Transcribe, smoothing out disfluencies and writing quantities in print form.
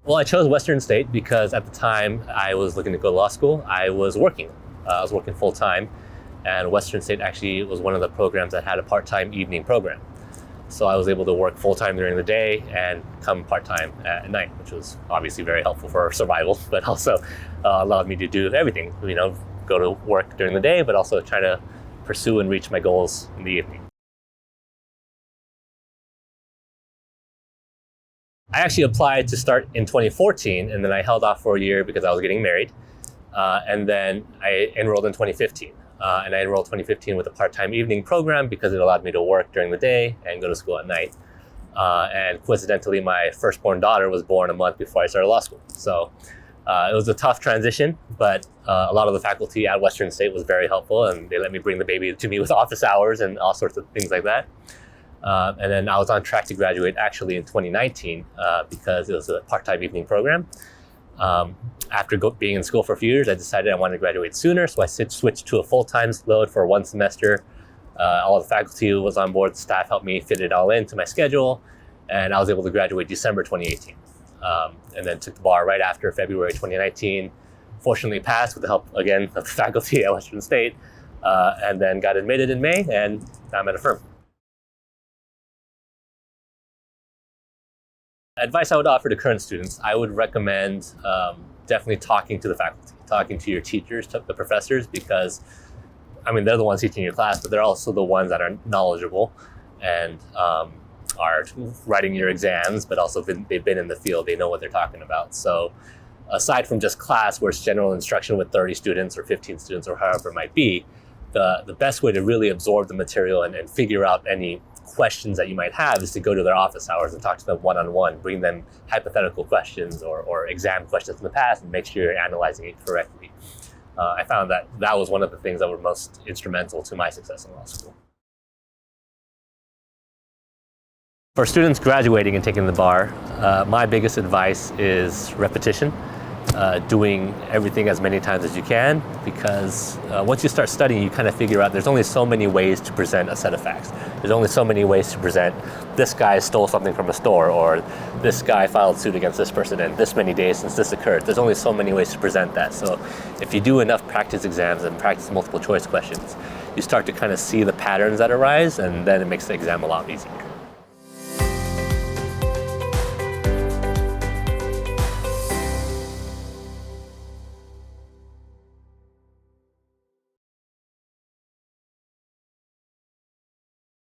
Well, I chose Western State because at the time I was looking to go to law school. I was working. I was working full time, and Western State actually was one of the programs that had a part-time evening program. So I was able to work full time during the day and come part time at night, which was obviously very helpful for survival, but also allowed me to do everything. Go to work during the day, but also try to pursue and reach my goals in the evening. I actually applied to start in 2014, and then I held off for a year because I was getting married. And then I enrolled in 2015. And I enrolled 2015 with a part-time evening program because it allowed me to work during the day and go to school at night. And coincidentally, my firstborn daughter was born a month before I started law school. So it was a tough transition, but a lot of the faculty at Western State was very helpful, and they let me bring the baby to me with office hours and all sorts of things like that. And then I was on track to graduate actually in 2019 because it was a part-time evening program. After being in school for a few years, I decided I wanted to graduate sooner, so I switched to a full-time load for one semester. All the faculty was on board, the staff helped me fit it all into my schedule, and I was able to graduate December 2018. And then took the bar right after February 2019. Fortunately passed with the help, again, of the faculty at Western State, and then got admitted in May, and now I'm at a firm. Advice I would offer to current students, I would recommend definitely talking to the faculty, talking to your teachers, to the professors, because they're the ones teaching your class, but they're also the ones that are knowledgeable and are writing your exams, but also they've been in the field, they know what they're talking about. So aside from just class where it's general instruction with 30 students or 15 students or however it might be, the best way to really absorb the material and figure out any questions that you might have is to go to their office hours and talk to them one-on-one, bring them hypothetical questions or exam questions in the past and make sure you're analyzing it correctly. I found that was one of the things that were most instrumental to my success in law school. For students graduating and taking the bar, my biggest advice is repetition. Doing everything as many times as you can, because once you start studying, you kind of figure out there's only so many ways to present a set of facts. There's only so many ways to present this guy stole something from a store, or this guy filed suit against this person in this many days since this occurred. There's only so many ways to present that. So if you do enough practice exams and practice multiple choice questions, you start to kind of see the patterns that arise, and then it makes the exam a lot easier.